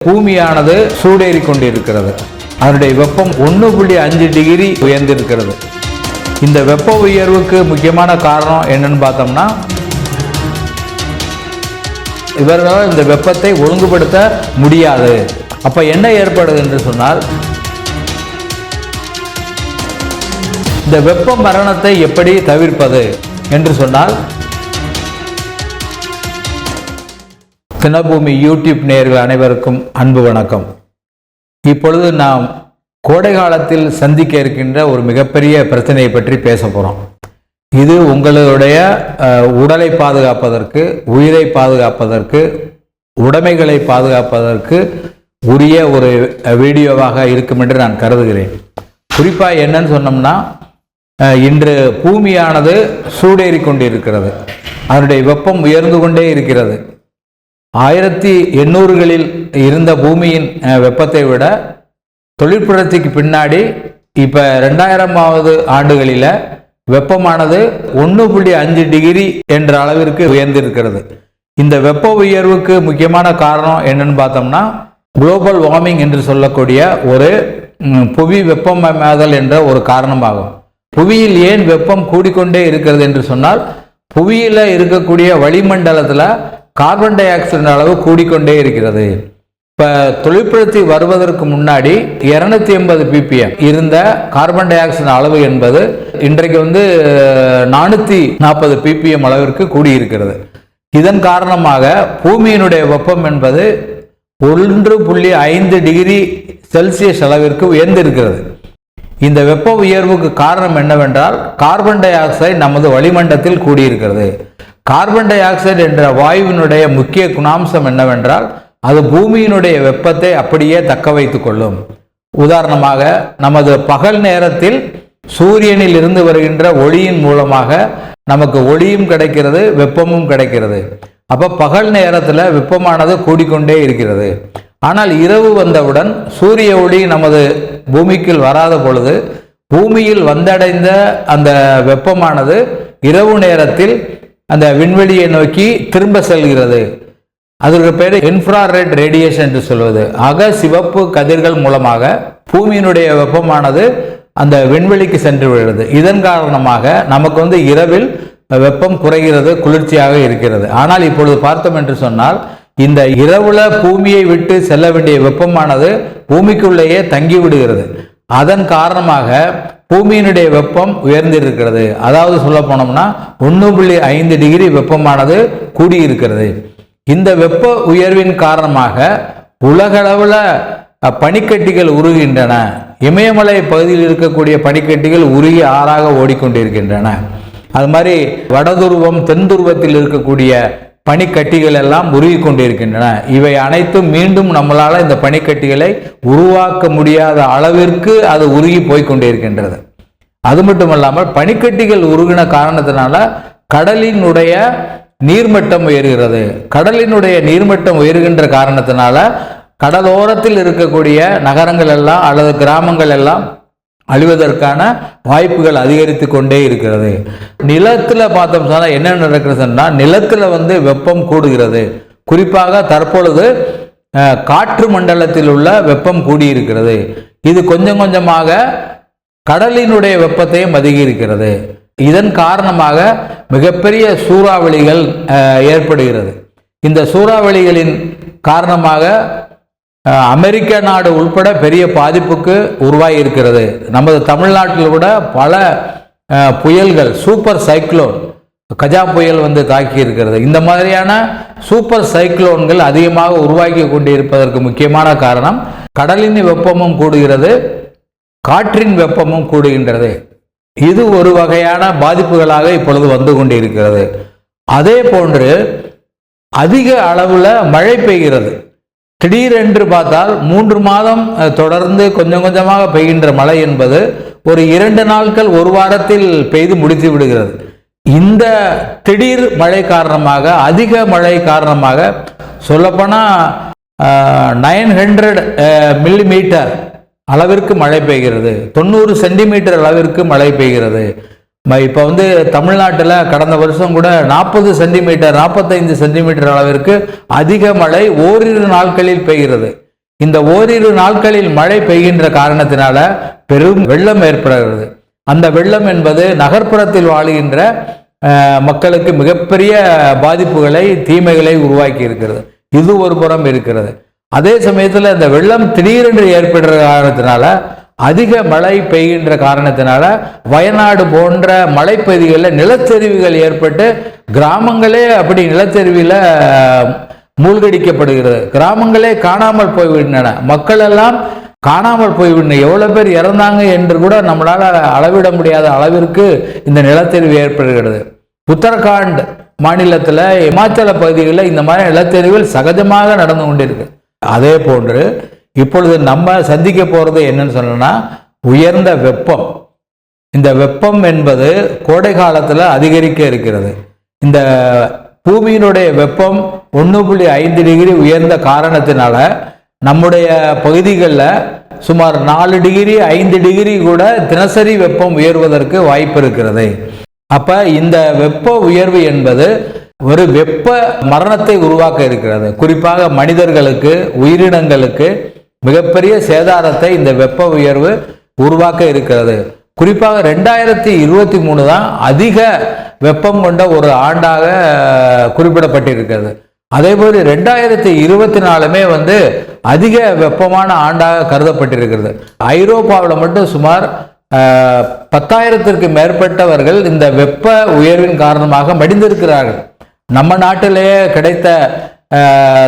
பூமியானது சூடேறி கொண்டிருக்கிறது. அதனுடைய வெப்பம் 1.5 டிகிரி உயர்ந்திருக்கிறது. இந்த வெப்ப உயர்வுக்கு முக்கியமான காரணம் என்னன்னு பார்த்தோம்னா, இவர்களால் இந்த வெப்பத்தை ஒழுங்குபடுத்த முடியாது. அப்ப என்ன ஏற்படுது என்று சொன்னால், இந்த வெப்ப மரணத்தை எப்படி தவிர்ப்பது என்று சொன்னால், தினபூமி யூடியூப் நேயர்கள் அனைவருக்கும் அன்பு வணக்கம். இப்பொழுது நாம் கோடை காலத்தில் சந்திக்க இருக்கின்ற ஒரு மிகப்பெரிய பிரச்சனையை பற்றி பேச போகிறோம். இது உங்களுடைய உடலை பாதுகாப்பதற்கு, உயிரை பாதுகாப்பதற்கு, உடைமைகளை பாதுகாப்பதற்கு உரிய ஒரு வீடியோவாக இருக்கும் என்று நான் கருதுகிறேன். குறிப்பாக என்னன்னு சொன்னோம்னா, இன்று பூமியானது சூடேறி கொண்டிருக்கிறது. அதனுடைய வெப்பம் உயர்ந்து கொண்டே இருக்கிறது. 1800களில் இருந்த பூமியின் வெப்பத்தை விட தொழிற்புரட்சிக்கு பின்னாடி இப்போ 2000வது ஆண்டுகளில் வெப்பமானது 1.5 டிகிரி என்ற அளவிற்கு உயர்ந்திருக்கிறது. இந்த வெப்ப உயர்வுக்கு முக்கியமான காரணம் என்னன்னு பார்த்தோம்னா, குளோபல் வார்மிங் என்று சொல்லக்கூடிய ஒரு புவி வெப்பமயமாதல் என்ற ஒரு காரணமாகும். புவியில் ஏன் வெப்பம் கூடிக்கொண்டே இருக்கிறது என்று சொன்னால், புவியில் இருக்கக்கூடிய வளிமண்டலத்தில் கார்பன் டை ஆக்சைடு அளவு கூடிக்கொண்டே இருக்கிறது. இப்போ தொழிற்புரட்சி வருவதற்கு முன்னாடி 280 ppm இருந்த கார்பன் டை ஆக்சைடு அளவு என்பது இன்றைக்கு 440 ppm அளவிற்கு கூடியிருக்கிறது. இதன் காரணமாக பூமியினுடைய வெப்பம் என்பது 1.5 டிகிரி செல்சியஸ் அளவிற்கு உயர்ந்திருக்கிறது. இந்த வெப்ப உயர்வுக்கு காரணம் என்னவென்றால், கார்பன் டை ஆக்சைடு நமது வளிமண்டலத்தில் கூடியிருக்கிறது. கார்பன் டை ஆக்சைடு என்ற வாயுவினுடைய முக்கிய குணாம்சம் என்னவென்றால், அது பூமியினுடைய வெப்பத்தை அப்படியே தக்க வைத்துக் கொள்ளும். உதாரணமாக, நமது பகல் நேரத்தில் சூரியனில் இருந்து வருகின்ற ஒளியின் மூலமாக நமக்கு ஒளியும் கிடைக்கிறது, வெப்பமும் கிடைக்கிறது. அப்ப பகல் நேரத்தில் வெப்பமானது கூடிக்கொண்டே இருக்கிறது. ஆனால் இரவு வந்தவுடன் சூரிய ஒளி நமது பூமிக்குள் வராத பொழுது பூமியில் வந்தடைந்த அந்த வெப்பமானது இரவு நேரத்தில் அந்த விண்வெளியை நோக்கி திரும்ப செல்கிறது. அதற்கு பேர் இன்ஃப்ராரெட் ரேடியேஷன் என்று சொல்வது. அக சிவப்பு கதிர்கள் மூலமாக பூமியினுடைய வெப்பமானது அந்த விண்வெளிக்கு சென்று விடுகிறது. இதன் காரணமாக நமக்கு இரவில் வெப்பம் குறைகிறது, குளிர்ச்சியாக இருக்கிறது. ஆனால் இப்பொழுது பார்த்தோம் என்று சொன்னால், இந்த இரவுல பூமியை விட்டு செல்ல வேண்டிய வெப்பமானது பூமிக்குள்ளேயே தங்கி விடுகிறது. அதன் காரணமாக பூமியினுடைய வெப்பம் உயர்ந்திருக்கிறது. அதாவது சொல்ல போனோம்னா 1.5 டிகிரி வெப்பமானது கூடியிருக்கிறது. இந்த வெப்ப உயர்வின் காரணமாக உலகளவில் பனிக்கட்டிகள் உருகின்றன. இமயமலை பகுதியில் இருக்கக்கூடிய பனிக்கட்டிகள் உருகி ஆறாக ஓடிக்கொண்டிருக்கின்றன. அது மாதிரி வடதுருவம் தென் துருவத்தில் இருக்கக்கூடிய பனிக்கட்டிகள் எல்லாம் உருகி கொண்டிருக்கின்றன. இவை அனைத்தும் மீண்டும் நம்மளால இந்த பனிக்கட்டிகளை உருவாக்க முடியாத அளவிற்கு அது உருகி போய்கொண்டிருக்கின்றது. அது மட்டுமல்லாமல் பனிக்கட்டிகள் உருகின காரணத்தினால கடலினுடைய நீர்மட்டம் உயர்கிறது. கடலினுடைய நீர்மட்டம் உயர்கின்ற காரணத்தினால கடலோரத்தில் இருக்கக்கூடிய நகரங்கள் எல்லாம் அல்லது கிராமங்கள் எல்லாம் அழிவதற்கான வாய்ப்புகள் அதிகரித்து கொண்டே இருக்கிறது. நிலத்தில் பார்த்தோம் சொன்னால் என்ன நடக்கிறதுன்னா, நிலத்தில் வெப்பம் கூடுகிறது. குறிப்பாக தற்பொழுது காற்று மண்டலத்தில் உள்ள வெப்பம் கூடியிருக்கிறது. இது கொஞ்சம் கொஞ்சமாக கடலினுடைய வெப்பத்தையும் அதிகரிக்கிறது. இதன் காரணமாக மிகப்பெரிய சூறாவளிகள் ஏற்படுகிறது. இந்த சூறாவளிகளின் காரணமாக அமெரிக்க நாடு உள்பட பெரிய பாதிப்புக்கு உருவாகி இருக்கிறது. நமது தமிழ்நாட்டில் கூட பல புயல்கள், சூப்பர் சைக்ளோன், கஜா புயல் தாக்கி இருக்கிறது. இந்த மாதிரியான சூப்பர் சைக்ளோன்கள் அதிகமாக உருவாக்கி கொண்டிருப்பதற்கு முக்கியமான காரணம், கடலின் வெப்பமும் கூடுகிறது, காற்றின் வெப்பமும் கூடுகின்றது. இது ஒரு வகையான பாதிப்புகளாக இப்பொழுது வந்து கொண்டிருக்கிறது. அதே போன்று அதிக அளவுல மழை பெய்கிறது. திடீரென்று பார்த்தால் 3 மாதம் தொடர்ந்து கொஞ்சம் கொஞ்சமாக பெய்கின்ற மழை என்பது ஒரு 2 நாட்கள், ஒரு வாரத்தில் பெய்து முடித்து விடுகிறது. இந்த திடீர் மழை காரணமாக, அதிக மழை காரணமாக சொல்லப்போனால் 900 மில்லிமீட்டர் அளவிற்கு மழை பெய்கிறது, 90 சென்டிமீட்டர் அளவிற்கு மழை பெய்கிறது. இப்போ தமிழ்நாட்டில் கடந்த வருஷம் கூட 40 சென்டிமீட்டர் 45 சென்டிமீட்டர் அளவிற்கு அதிக மழை ஓரிரு நாட்களில் பெய்கிறது. இந்த ஓரிரு நாட்களில் மழை பெய்கின்ற காரணத்தினால பெரும் வெள்ளம் ஏற்படுகிறது. அந்த வெள்ளம் என்பது நகர்ப்புறத்தில் வாழுகின்ற மக்களுக்கு மிகப்பெரிய பாதிப்புகளை, தீமைகளை உருவாக்கி இருக்கிறது. இது ஒரு புறம் இருக்கிறது. அதே சமயத்தில் இந்த வெள்ளம் திடீரென்று ஏற்படுற காரணத்தினால, அதிக மழை பெய்கின்ற காரணத்தினால வயநாடு போன்ற மலைப்பகுதிகளில் நிலச்சரிவுகள் ஏற்பட்டு கிராமங்களே அப்படி நிலச்சரிவில் மூழ்கடிக்கப்படுகிறது. கிராமங்களே காணாமல் போய்விட்டன, மக்கள் எல்லாம் காணாமல் போய்விட்டன. எவ்வளவு பேர் இறந்தாங்க என்று கூட நம்மளால அளவிட முடியாத அளவிற்கு இந்த நிலச்சரிவு ஏற்படுகிறது. உத்தரகாண்ட் மாநிலத்தில், இமாச்சல பகுதிகளில் இந்த மாதிரி நிலச்சரிவில் சகஜமாக நடந்து கொண்டிருக்கு. அதே போன்று இப்பொழுது நம்ம சந்திக்க போறது என்னன்னு சொன்னா உயர்ந்த வெப்பம். இந்த வெப்பம் என்பது கோடை காலத்தில் அதிகரிக்க இருக்கிறது. இந்த பூமியினுடைய வெப்பம் 1.5 டிகிரி உயர்ந்த காரணத்தினால நம்முடைய பகுதிகளில் சுமார் 4 டிகிரி 5 டிகிரி கூட தினசரி வெப்பம் உயர்வதற்கு வாய்ப்பு இருக்கிறது. அப்ப இந்த வெப்ப உயர்வு என்பது ஒரு வெப்ப மரணத்தை உருவாக்க இருக்கிறது. குறிப்பாக மனிதர்களுக்கு, உயிரினங்களுக்கு மிகப்பெரிய சேதாரத்தை இந்த வெப்ப உயர்வு உருவாக்க இருக்கிறது. குறிப்பாக 2023 தான் அதிக வெப்பம் கொண்ட ஒரு ஆண்டாக குறிப்பிடப்பட்டிருக்கிறது. அதே போல 2024 அதிக வெப்பமான ஆண்டாக கருதப்பட்டிருக்கிறது. ஐரோப்பாவில் மட்டும் சுமார் 10,000த்திற்கு மேற்பட்டவர்கள் இந்த வெப்ப உயர்வின் காரணமாக மடிந்திருக்கிறார்கள். நம்ம நாட்டிலேயே கிடைத்த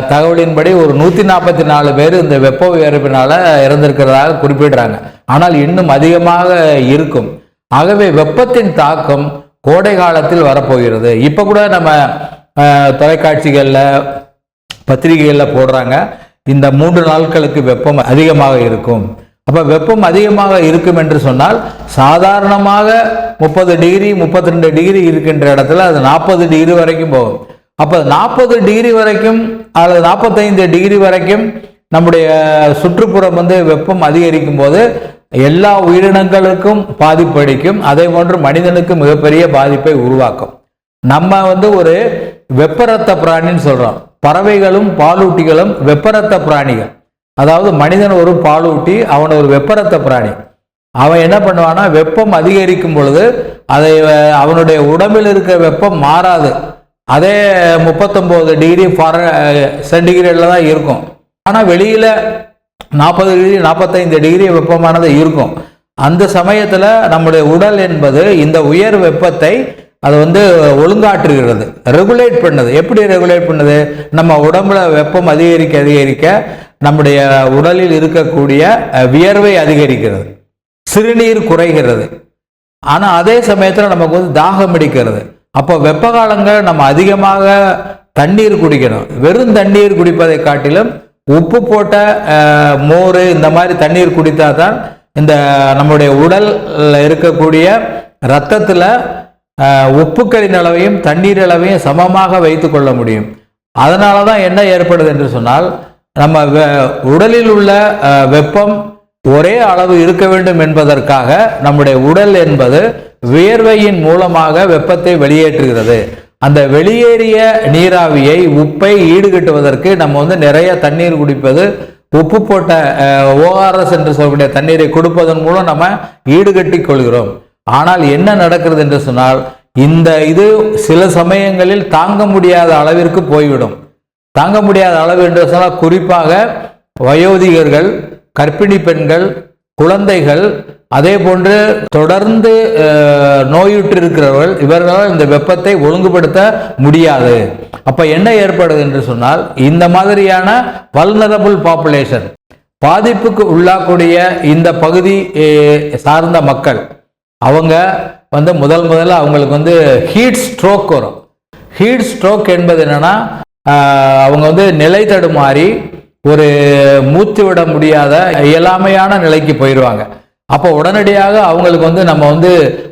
தகவலின்படி ஒரு 144 பேர் இந்த வெப்ப உயர்வினால இறந்திருக்கிறதாக குறிப்பிடுறாங்க. ஆனால் இன்னும் அதிகமாக இருக்கும். ஆகவே வெப்பத்தின் தாக்கம் கோடை காலத்தில் வரப்போகிறது. இப்ப கூட நம்ம தொலைக்காட்சிகள்ல, பத்திரிகைகள்ல போடுறாங்க, இந்த 3 நாட்களுக்கு வெப்பம் அதிகமாக இருக்கும். அப்ப வெப்பம் அதிகமாக இருக்கும் என்று சொன்னால் சாதாரணமாக 30 டிகிரி 32 டிகிரி இருக்கின்ற இடத்துல அது 40 டிகிரி வரைக்கும் போகும். அப்ப 40 டிகிரி வரைக்கும் அல்லது 45 டிகிரி வரைக்கும் நம்முடைய சுற்றுப்புறம் வெப்பம் அதிகரிக்கும் போது எல்லா உயிரினங்களுக்கும் பாதிப்பு அளிக்கும். அதே போன்று மனிதனுக்கு மிகப்பெரிய பாதிப்பை உருவாக்கும். நம்ம ஒரு வெப்பரத்த பிராணின்னு சொல்றோம். பறவைகளும் பாலூட்டிகளும் வெப்பரத்த பிராணிகள். அதாவது மனிதன் ஒரு பாலூட்டி, அவன் ஒரு வெப்பரத்த பிராணி. அவன் என்ன பண்ணுவான்னா, வெப்பம் அதிகரிக்கும் பொழுது அதை அவனுடைய உடம்பில் இருக்கிற வெப்பம் மாறாது. அதே 39 டிகிரி சென்டிகிரேட்ல தான் இருக்கும். ஆனால் வெளியில 40 டிகிரி 45 டிகிரி வெப்பமானது இருக்கும். அந்த சமயத்தில் நம்முடைய உடல் என்பது இந்த உயர் வெப்பத்தை அது ஒழுங்காற்றுகிறது, ரெகுலேட் பண்ணுது. எப்படி ரெகுலேட் பண்ணுது? நம்ம உடம்புல வெப்பம் அதிகரிக்க அதிகரிக்க நம்முடைய உடலில் இருக்கக்கூடிய வியர்வை அதிகரிக்கிறது, சிறுநீர் குறைகிறது. ஆனால் அதே சமயத்தில் நமக்கு தாகம் அடிக்கிறது. அப்போ வெப்ப காலங்கள் நம்ம அதிகமாக தண்ணீர் குடிக்கணும். வெறும் தண்ணீர் குடிப்பதை காட்டிலும் உப்பு போட்ட மோர் இந்த மாதிரி தண்ணீர் குடித்தா தான் இந்த நம்முடைய உடல் இருக்கக்கூடிய இரத்தத்தில் உப்புக்களின் அளவையும் தண்ணீர் அளவையும் சமமாக வைத்து கொள்ள முடியும். அதனால தான் என்ன ஏற்படுது என்று சொன்னால், நம்ம உடலில் உள்ள வெப்பம் ஒரே அளவு இருக்க வேண்டும் என்பதற்காக நம்முடைய உடல் என்பது வியர்வையின் மூலமாக வெப்பத்தை வெளியேற்றுகிறது. அந்த வெளியேறிய நீராவியை, உப்பை ஈடுகட்டுவதற்கு நம்ம நிறைய தண்ணீர் குடிப்பது, உப்பு போட்ட ORS என்று சொல்லக்கூடிய தண்ணீரை கொடுப்பதன் மூலம் நம்ம ஈடுகட்டி கொள்கிறோம். ஆனால் என்ன நடக்கிறது என்று சொன்னால், இது சில சமயங்களில் தாங்க முடியாத அளவிற்கு போய்விடும். தாங்க முடியாத அளவு என்று சொன்னால் குறிப்பாக வயோதிகர்கள், கர்ப்பிணி பெண்கள், குழந்தைகள், அதே போன்று தொடர்ந்து நோயுற்று இருக்கிறவர்கள், இவர்களால் இந்த வெப்பத்தை ஒழுங்குபடுத்த முடியாது. அப்ப என்ன ஏற்படுது என்று சொன்னால், இந்த மாதிரியான வல்னரபிள் பாப்புலேஷன், பாதிப்புக்கு உள்ளாக்கூடிய இந்த பகுதி சார்ந்த மக்கள், அவங்க முதல்ல அவங்களுக்கு ஹீட் ஸ்ட்ரோக் வரும். ஹீட் ஸ்ட்ரோக் என்பது என்னன்னா, அவங்க நிலை தடுமாறி ஒரு மூச்சு விட முடியாத இயலாமையான நிலைக்கு போயிடுவாங்க. அப்போ உடனடியாக அவங்களுக்கு நம்ம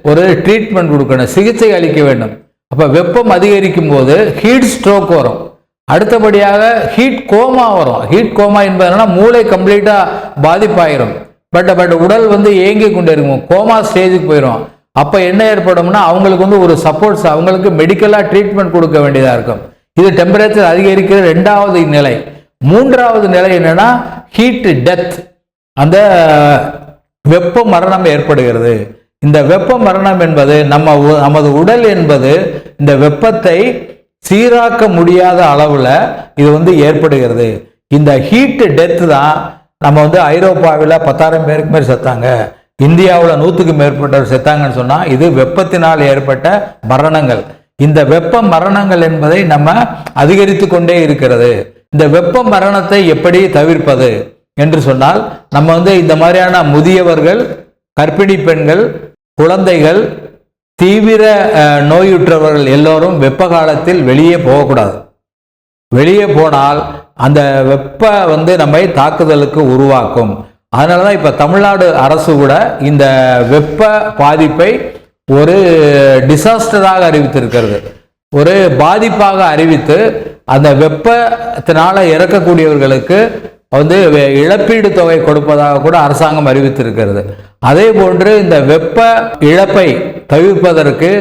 ஒரு ட்ரீட்மெண்ட் கொடுக்கணும், சிகிச்சை அளிக்க வேண்டும். அப்போ வெப்பம் அதிகரிக்கும் போது ஹீட் ஸ்ட்ரோக் வரும். அடுத்தபடியாக ஹீட் கோமா வரும். ஹீட் கோமா என்பதுனா மூளை கம்ப்ளீட்டா பாதிப்பாயிரும். பட் உடல் ஏங்கி கொண்டு இருக்கும், கோமா ஸ்டேஜுக்கு போயிடும். அப்போ என்ன ஏற்படும்னா, அவங்களுக்கு ஒரு சப்போர்ட்ஸ், அவங்களுக்கு மெடிக்கலா ட்ரீட்மெண்ட் கொடுக்க வேண்டியதா இருக்கும். இது டெம்பரேச்சர் அதிகரிக்கிற 2வது நிலை. மூன்றாவது நிலை என்னன்னா ஹீட் டெத், அந்த வெப்ப மரணம் ஏற்படுகிறது. இந்த வெப்ப மரணம் என்பது நமது உடல் என்பது இந்த வெப்பத்தை சீராக்க முடியாத அளவுல இது ஏற்படுகிறது. இந்த ஹீட் டெத் தான் நம்ம ஐரோப்பாவில் 10,000 பேருக்கு மேல் செத்தாங்க, இந்தியாவில் 100க்கு மேற்பட்டவர் செத்தாங்கன்னு சொன்னா இது வெப்பத்தினால் ஏற்பட்ட மரணங்கள். இந்த வெப்ப மரணங்கள் என்பதை நம்ம அதிகரித்து கொண்டே இருக்கிறது. இந்த வெப்ப மரணத்தை எப்படி தவிர்ப்பது என்று சொன்னால் நம்ம இந்த மாதிரியான முதியவர்கள், கர்ப்பிணி பெண்கள், குழந்தைகள், தீவிர நோயுற்றவர்கள் எல்லோரும் வெப்ப காலத்தில் வெளியே போகக்கூடாது. வெளியே போனால் அந்த வெப்ப நம்மை தாக்குதலுக்கு உருவாக்கும். அதனாலதான் இப்ப தமிழ்நாடு அரசு கூட இந்த வெப்ப பாதிப்பை ஒரு டிசாஸ்டராக அறிவித்திருக்கிறது, ஒரு பாதிப்பாக அறிவித்து அந்த வெப்பத்தினால இறக்கக்கூடியவர்களுக்கு இழப்பீடு தொகை கொடுப்பதாக கூட அரசாங்கம் அறிவித்திருக்கிறது. அதே போன்று இந்த வெப்ப இழப்பை தவிர்ப்பதற்கு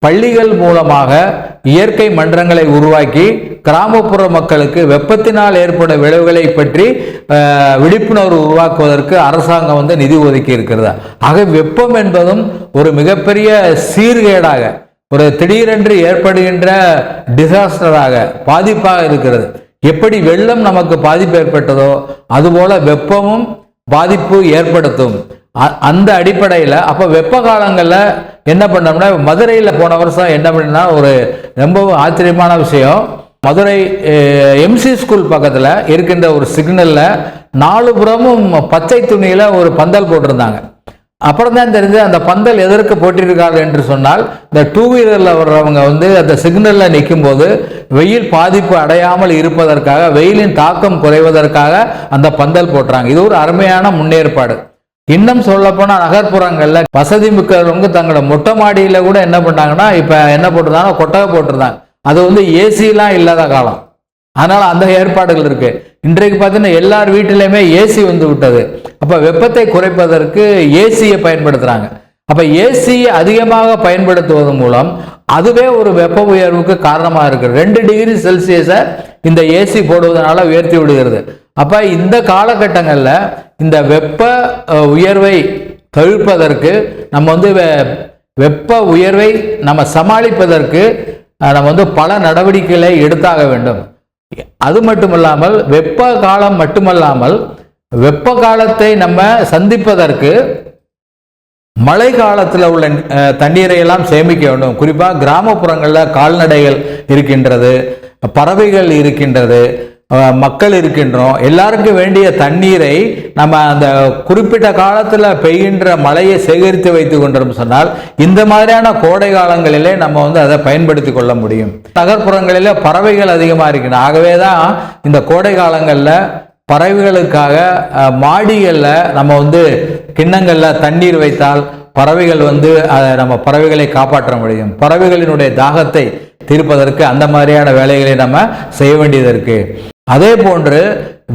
பள்ளிகள் மூலமாக இயற்கை மன்றங்களை உருவாக்கி கிராமப்புற மக்களுக்கு வெப்பத்தினால் ஏற்படும் விளைவுகளை பற்றி விழிப்புணர்வு உருவாக்குவதற்கு அரசாங்கம் நிதி ஒதுக்கி இருக்கிறது. ஆக வெப்பம் என்பதும் ஒரு மிகப்பெரிய சீர்கேடாக, ஒரு திடீரென்று ஏற்படுகின்ற டிசாஸ்டராக, பாதிப்பாக இருக்கிறது. எப்படி வெள்ளம் நமக்கு பாதிப்பு ஏற்பட்டதோ அதுபோல வெப்பமும் பாதிப்பு ஏற்படுத்தும். அந்த அடிப்படையில் அப்போ வெப்ப காலங்களில் என்ன பண்ணோம்னா, மதுரையில் போன வருஷம் என்ன பண்ணா ஒரு ரொம்ப ஆச்சரியமான விஷயம், மதுரை எம்சி ஸ்கூல் பக்கத்தில் இருக்கின்ற ஒரு சிக்னல்ல 4 புறமும் பச்சை துணியில ஒரு பந்தல் போட்டிருந்தாங்க. அப்புறம் தான் தெரிஞ்சு அந்த பந்தல் எதற்கு போட்டிருக்கார்கள் என்று சொன்னால், இந்த 2 வீலரில் வர்றவங்க அந்த சிக்னல்ல நிற்கும் போது வெயில் பாதிப்பு அடையாமல் இருப்பதற்காக, வெயிலின் தாக்கம் குறைவதற்காக அந்த பந்தல் போட்டுறாங்க. இது ஒரு அருமையான முன்னேற்பாடு. இன்னும் சொல்ல போனா நகர்ப்புறங்கள்ல வசதி மிக்கவங்க தங்களோட மொட்டை மாடியில கூட என்ன பண்ணாங்கன்னா, இப்ப என்ன போட்டிருந்தாங்க, கொட்டகை போட்டிருந்தாங்க. அது ஏசிலாம் இல்லாத காலம், அதனால அந்த ஏற்பாடுகள் இருக்கு. இன்றைக்கு பார்த்தீங்கன்னா எல்லார் வீட்டிலையுமே ஏசி விட்டது. அப்ப வெப்பத்தை குறைப்பதற்கு ஏசியை பயன்படுத்துறாங்க. அப்ப ஏசி அதிகமாக பயன்படுத்துவதன் மூலம் அதுவே ஒரு வெப்ப உயர்வுக்கு காரணமா இருக்கு. 2 டிகிரி செல்சியஸை இந்த ஏசி போடுவதனால உயர்த்தி விடுகிறது. அப்ப இந்த காலகட்டங்கள்ல இந்த வெப்ப உயர்வை தவிர்ப்பதற்கு நம்ம வெப்ப உயர்வை நம்ம சமாளிப்பதற்கு நம்ம பல நடவடிக்கைகளை எடுத்தாக வேண்டும். அது மட்டுமல்லாமல் வெப்ப காலம் மட்டுமல்லாமல் வெப்ப காலத்தை நம்ம சந்திப்பதற்கு மழை காலத்தில் உள்ள தண்ணீரை எல்லாம் சேமிக்க வேண்டும். குறிப்பாக கிராமப்புறங்களில் கால்நடைகள் இருக்கின்றது, பறவைகள் இருக்கின்றது, மக்கள் இருக்கின்றோம். எல்லாருக்கும் வேண்டிய தண்ணீரை நம்ம அந்த குறிப்பிட்ட காலத்தில் பெய்கின்ற மழையை சேகரித்து வைத்துக் கொண்டோம் சொன்னால் இந்த மாதிரியான கோடை காலங்களிலே நம்ம அதை பயன்படுத்தி கொள்ள முடியும். நகர்ப்புறங்களிலே பறவைகள் அதிகமாக இருக்கின்றன. ஆகவே தான் இந்த கோடை காலங்களில் பறவைகளுக்காக மாடிகளில் நம்ம கிண்ணங்களில் தண்ணீர் வைத்தால் பறவைகள் நம்ம பறவைகளை காப்பாற்ற முடியும். பறவைகளினுடைய தாகத்தை தீர்ப்பதற்கு அந்த மாதிரியான வேலைகளை நம்ம செய்ய வேண்டியது இருக்கு. அதே போன்று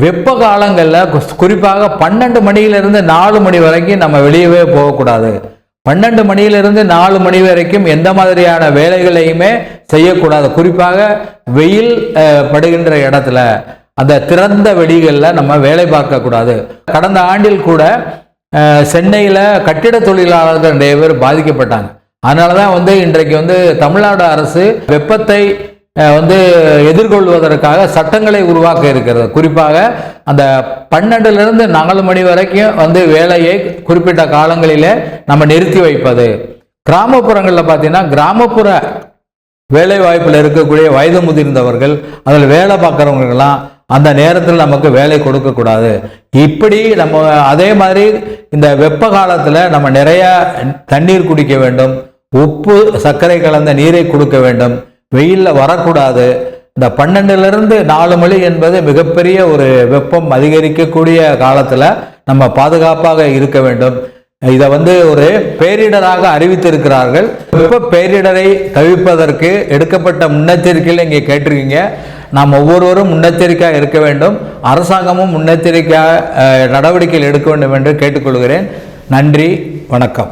வெப்ப காலங்களில் குறிப்பாக 12 மணியிலிருந்து 4 மணி வரைக்கும் நம்ம வெளியவே போகக்கூடாது. 12 மணியிலிருந்து 4 மணி வரைக்கும் எந்த மாதிரியான வேலைகளையுமே செய்யக்கூடாது. குறிப்பாக வெயில் படுகின்ற இடத்துல அந்த திறந்த வெளிகளில் நம்ம வேலை பார்க்கக்கூடாது. கடந்த ஆண்டில் கூட சென்னையில் கட்டிட தொழிலாளர்கள் நிறைய பேர் பாதிக்கப்பட்டாங்க. அதனாலதான் இன்றைக்கு தமிழ்நாடு அரசு வெப்பத்தை எதிர்கொள்வதற்காக சட்டங்களை உருவாக்க இருக்கிறது. குறிப்பாக அந்த 12லிருந்து 4 மணி வரைக்கும் வேலையை குறிப்பிட்ட காலங்களிலே நம்ம நிறுத்தி வைப்பது. கிராமப்புறங்களில் பார்த்தீங்கன்னா கிராமப்புற வேலை வாய்ப்பில் இருக்கக்கூடிய வயது முதிர்ந்தவர்கள், அதில் வேலை பார்க்குறவங்கலாம் அந்த நேரத்தில் நமக்கு வேலை கொடுக்கக்கூடாது. இப்படி நம்ம அதே மாதிரி இந்த வெப்ப காலத்தில் நம்ம நிறைய தண்ணீர் குடிக்க வேண்டும், உப்பு சர்க்கரை கலந்த நீரை கொடுக்க வேண்டும், வெயிலில் வரக்கூடாது. இந்த 12லிருந்து 4 மணி என்பது மிகப்பெரிய ஒரு வெப்பம் அதிகரிக்கக்கூடிய காலத்தில் நம்ம பாதுகாப்பாக இருக்க வேண்டும். இதை ஒரு பேரிடராக அறிவித்திருக்கிறார்கள். வெப்ப பேரிடரை தவிர்ப்பதற்கு எடுக்கப்பட்ட முன்னெச்சரிக்கையில் இங்கே கேட்டிருக்கீங்க. நாம் ஒவ்வொருவரும் முன்னெச்சரிக்கையாக இருக்க வேண்டும். அரசாங்கமும் முன்னெச்சரிக்கையாக நடவடிக்கைகள் எடுக்க வேண்டும் என்று கேட்டுக்கொள்கிறேன். நன்றி, வணக்கம்.